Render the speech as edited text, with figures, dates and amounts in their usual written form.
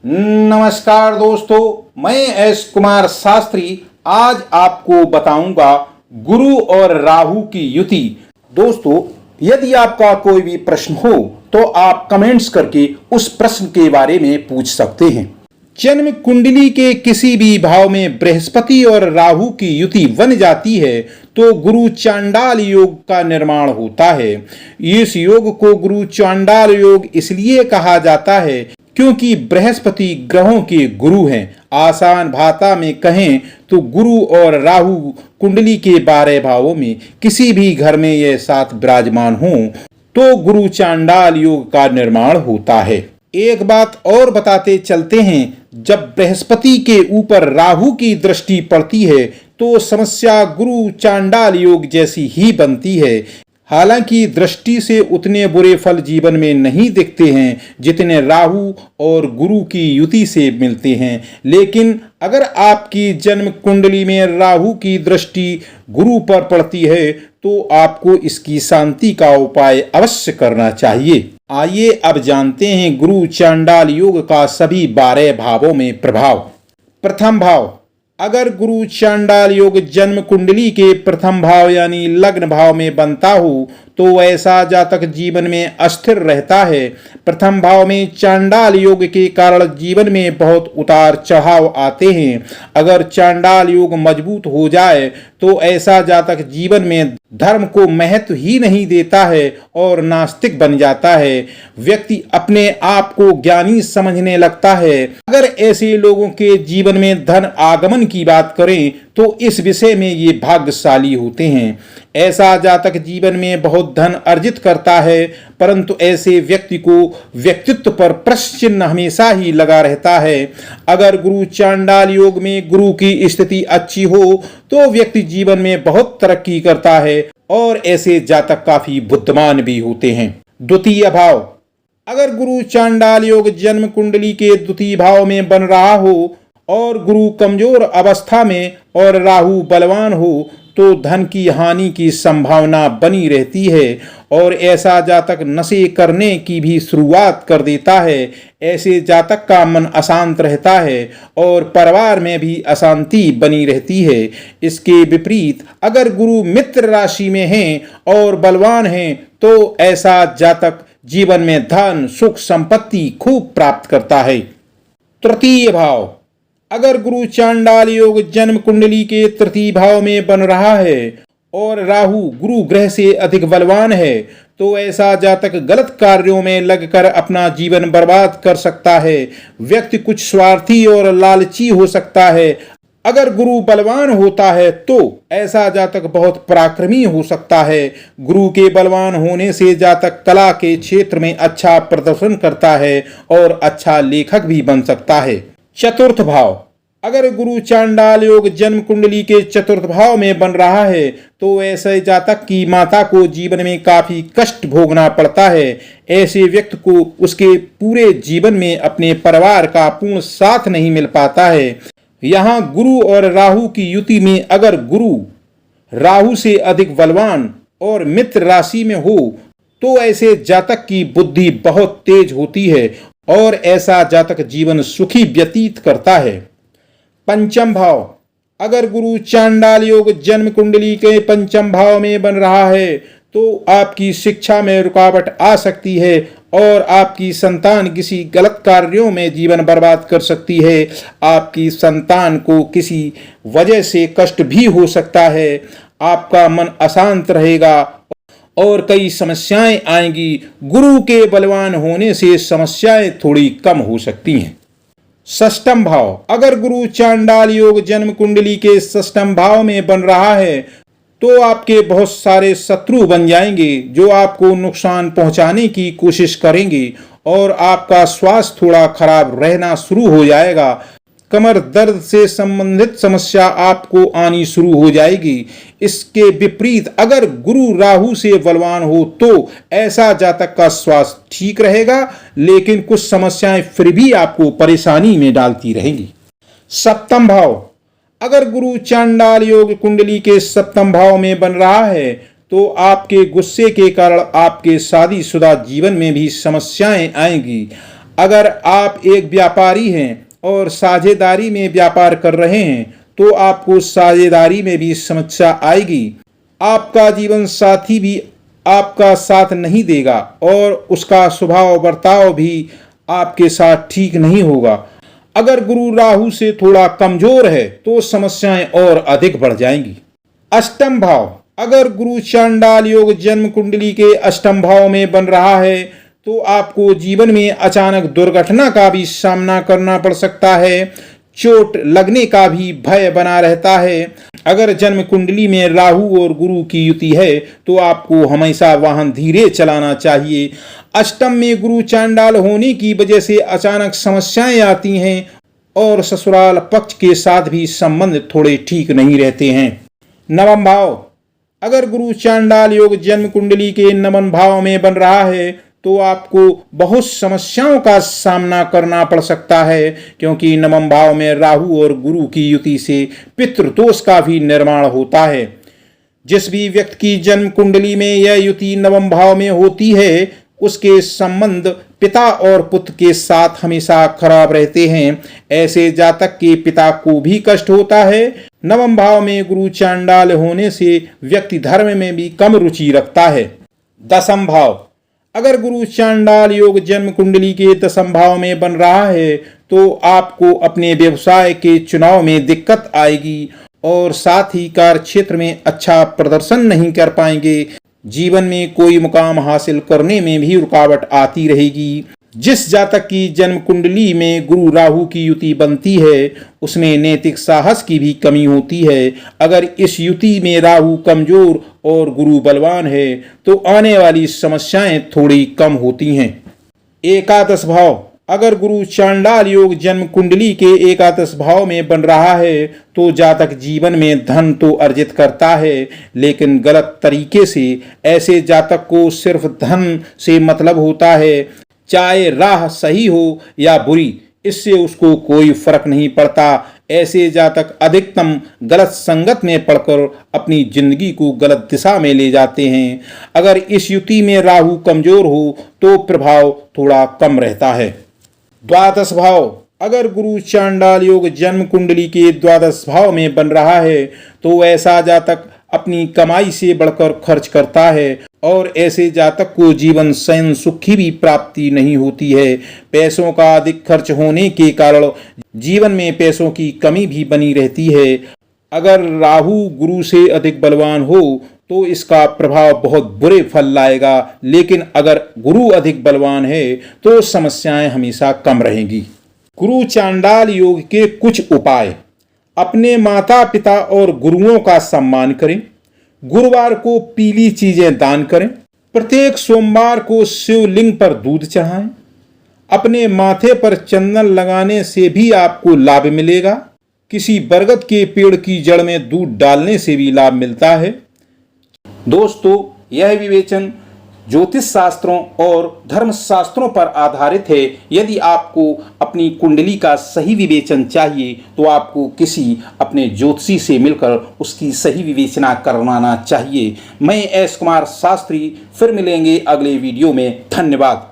नमस्कार दोस्तों, मैं एस कुमार शास्त्री आज आपको बताऊंगा गुरु और राहु की युति। दोस्तों, यदि आपका कोई भी प्रश्न हो तो आप कमेंट्स करके उस प्रश्न के बारे में पूछ सकते हैं। जन्म कुंडली के किसी भी भाव में बृहस्पति और राहु की युति बन जाती है तो गुरु चांडाल योग का निर्माण होता है। इस योग को गुरु चांडाल योग इसलिए कहा जाता है क्योंकि बृहस्पति ग्रहों के गुरु हैं। आसान भाषा में कहें तो गुरु और राहु कुंडली के 12 भावों में किसी भी घर में ये साथ विराजमान हों तो गुरु चांडाल योग का निर्माण होता है। एक बात और बताते चलते हैं, जब बृहस्पति के ऊपर राहु की दृष्टि पड़ती है तो समस्या गुरु चांडाल योग जैसी ही बनती है। हालांकि दृष्टि से उतने बुरे फल जीवन में नहीं दिखते हैं जितने राहु और गुरु की युति से मिलते हैं, लेकिन अगर आपकी जन्म कुंडली में राहु की दृष्टि गुरु पर पड़ती है तो आपको इसकी शांति का उपाय अवश्य करना चाहिए। आइए अब जानते हैं गुरु चांडाल योग का सभी 12 भावों में प्रभाव। प्रथम भाव, अगर गुरु चांडाल योग जन्म कुंडली के प्रथम भाव यानी लग्न भाव में बनता हो तो ऐसा जातक जीवन में अस्थिर रहता है। प्रथम भाव में चांडाल योग के कारण जीवन में बहुत उतार चढ़ाव आते हैं। अगर चांडाल योग मजबूत हो जाए तो ऐसा जातक जीवन में धर्म को महत्व ही नहीं देता है और नास्तिक बन जाता है। व्यक्ति अपने आप को ज्ञानी समझने लगता है। अगर ऐसे लोगों के जीवन में धन आगमन की बात करें तो इस विषय में ये भाग्यशाली होते हैं। ऐसा जातक जीवन में बहुत धन अर्जित करता है, परंतु ऐसे व्यक्ति को व्यक्तित्व पर प्रश्न चिन्ह हमेशा ही लगा रहता है। अगर गुरु चांडाल योग में गुरु की स्थिति अच्छी हो तो व्यक्ति जीवन में बहुत तरक्की करता है और ऐसे जातक काफी बुद्धिमान भी होते हैं। द्वितीय भाव, अगर गुरु चांडाल योग जन्म कुंडली के द्वितीय भाव में बन रहा हो और गुरु कमजोर अवस्था में और राहु बलवान हो तो धन की हानि की संभावना बनी रहती है और ऐसा जातक नशे करने की भी शुरुआत कर देता है। ऐसे जातक का मन अशांत रहता है और परिवार में भी अशांति बनी रहती है। इसके विपरीत अगर गुरु मित्र राशि में हैं और बलवान हैं तो ऐसा जातक जीवन में धन सुख संपत्ति खूब प्राप्त करता है। तृतीय भाव, अगर गुरु चांडाल योग जन्म कुंडली के तृतीय भाव में बन रहा है और राहु गुरु ग्रह से अधिक बलवान है तो ऐसा जातक गलत कार्यों में लगकर अपना जीवन बर्बाद कर सकता है। व्यक्ति कुछ स्वार्थी और लालची हो सकता है। अगर गुरु बलवान होता है तो ऐसा जातक बहुत पराक्रमी हो सकता है। गुरु के बलवान होने से जातक कला के क्षेत्र में अच्छा प्रदर्शन करता है और अच्छा लेखक भी बन सकता है। चतुर्थ भाव, अगर गुरु चांडाल योग जन्म कुंडली के चतुर्थ भाव में बन रहा है तो ऐसे जातक की माता को जीवन में काफी कष्ट भोगना पड़ता है। ऐसे व्यक्ति को उसके पूरे जीवन में अपने परिवार का पूर्ण साथ नहीं मिल पाता है। यहाँ गुरु और राहु की युति में अगर गुरु राहु से अधिक बलवान और मित्र राशि में हो तो ऐसे जातक की बुद्धि बहुत तेज होती है और ऐसा जातक जीवन सुखी व्यतीत करता है। पंचम भाव, अगर गुरु चांडाल योग जन्म कुंडली के पंचम भाव में बन रहा है तो आपकी शिक्षा में रुकावट आ सकती है और आपकी संतान किसी गलत कार्यों में जीवन बर्बाद कर सकती है। आपकी संतान को किसी वजह से कष्ट भी हो सकता है। आपका मन अशांत रहेगा और कई समस्याएं आएंगी। गुरु के बलवान होने से समस्याएं थोड़ी कम हो सकती हैं। षष्ठम भाव, अगर गुरु चांडाल योग जन्म कुंडली के षष्ठम भाव में बन रहा है तो आपके बहुत सारे शत्रु बन जाएंगे जो आपको नुकसान पहुंचाने की कोशिश करेंगे और आपका स्वास्थ्य थोड़ा खराब रहना शुरू हो जाएगा। कमर दर्द से संबंधित समस्या आपको आनी शुरू हो जाएगी। इसके विपरीत अगर गुरु राहु से बलवान हो तो ऐसा जातक का स्वास्थ्य ठीक रहेगा, लेकिन कुछ समस्याएं फिर भी आपको परेशानी में डालती रहेंगी। सप्तम भाव, अगर गुरु चांडाल योग कुंडली के सप्तम भाव में बन रहा है तो आपके गुस्से के कारण आपके शादीशुदा जीवन में भी समस्याएं आएंगी। अगर आप एक व्यापारी हैं और साझेदारी में व्यापार कर रहे हैं तो आपको साझेदारी में भी समस्या आएगी। आपका जीवन साथी भी आपका साथ नहीं देगा और उसका स्वभाव बर्ताव भी आपके साथ ठीक नहीं होगा। अगर गुरु राहु से थोड़ा कमजोर है तो समस्याएं और अधिक बढ़ जाएंगी। अष्टम भाव, अगर गुरु चांडाल योग जन्म कुंडली के अष्टम भाव में बन रहा है तो आपको जीवन में अचानक दुर्घटना का भी सामना करना पड़ सकता है। चोट लगने का भी भय बना रहता है। अगर जन्म कुंडली में राहु और गुरु की युति है तो आपको हमेशा वाहन धीरे चलाना चाहिए। अष्टम में गुरु चांडाल होने की वजह से अचानक समस्याएं आती हैं और ससुराल पक्ष के साथ भी संबंध थोड़े ठीक नहीं रहते हैं। नवम भाव, अगर गुरु चांडाल योग जन्म कुंडली के नवम भाव में बन रहा है तो आपको बहुत समस्याओं का सामना करना पड़ सकता है, क्योंकि नवम भाव में राहु और गुरु की युति से पितृदोष का भी निर्माण होता है। जिस भी व्यक्ति की जन्म कुंडली में यह युति नवम भाव में होती है उसके संबंध पिता और पुत्र के साथ हमेशा खराब रहते हैं। ऐसे जातक के पिता को भी कष्ट होता है। नवम भाव में गुरु चांडाल होने से व्यक्ति धर्म में भी कम रुचि रखता है। दसम भाव, अगर गुरु चांडाल योग जन्म कुंडली के दसम भाव में बन रहा है तो आपको अपने व्यवसाय के चुनाव में दिक्कत आएगी और साथ ही कार्य क्षेत्र में अच्छा प्रदर्शन नहीं कर पाएंगे। जीवन में कोई मुकाम हासिल करने में भी रुकावट आती रहेगी। जिस जातक की जन्म कुंडली में गुरु राहु की युति बनती है उसमें नैतिक साहस की भी कमी होती है। अगर इस युति में राहु कमजोर और गुरु बलवान है तो आने वाली समस्याएं थोड़ी कम होती हैं। एकादश भाव, अगर गुरु चांडाल योग जन्म कुंडली के एकादश भाव में बन रहा है तो जातक जीवन में धन तो अर्जित करता है लेकिन गलत तरीके से। ऐसे जातक को सिर्फ धन से मतलब होता है, चाहे राह सही हो या बुरी, इससे उसको कोई फर्क नहीं पड़ता। ऐसे जातक अधिकतम गलत संगत में पड़कर अपनी जिंदगी को गलत दिशा में ले जाते हैं। अगर इस युति में राहु कमजोर हो तो प्रभाव थोड़ा कम रहता है। द्वादश भाव, अगर गुरु चांडाल योग जन्म कुंडली के द्वादश भाव में बन रहा है तो ऐसा जातक अपनी कमाई से बढ़कर खर्च करता है और ऐसे जातक को जीवन शयन सुख की भी प्राप्ति नहीं होती है। पैसों का अधिक खर्च होने के कारण जीवन में पैसों की कमी भी बनी रहती है। अगर राहु गुरु से अधिक बलवान हो तो इसका प्रभाव बहुत बुरे फल लाएगा, लेकिन अगर गुरु अधिक बलवान है तो समस्याएं हमेशा कम रहेंगी। गुरु चांडाल योग के कुछ उपाय। अपने माता पिता और गुरुओं का सम्मान करें। गुरुवार को पीली चीजें दान करें। प्रत्येक सोमवार को शिवलिंग पर दूध चढ़ाएं। अपने माथे पर चंदन लगाने से भी आपको लाभ मिलेगा। किसी बरगद के पेड़ की जड़ में दूध डालने से भी लाभ मिलता है। दोस्तों, यह विवेचन ज्योतिष शास्त्रों और धर्म शास्त्रों पर आधारित है। यदि आपको अपनी कुंडली का सही विवेचन चाहिए तो आपको किसी अपने ज्योतिषी से मिलकर उसकी सही विवेचना करवाना चाहिए। मैं एस कुमार शास्त्री, फिर मिलेंगे अगले वीडियो में। धन्यवाद।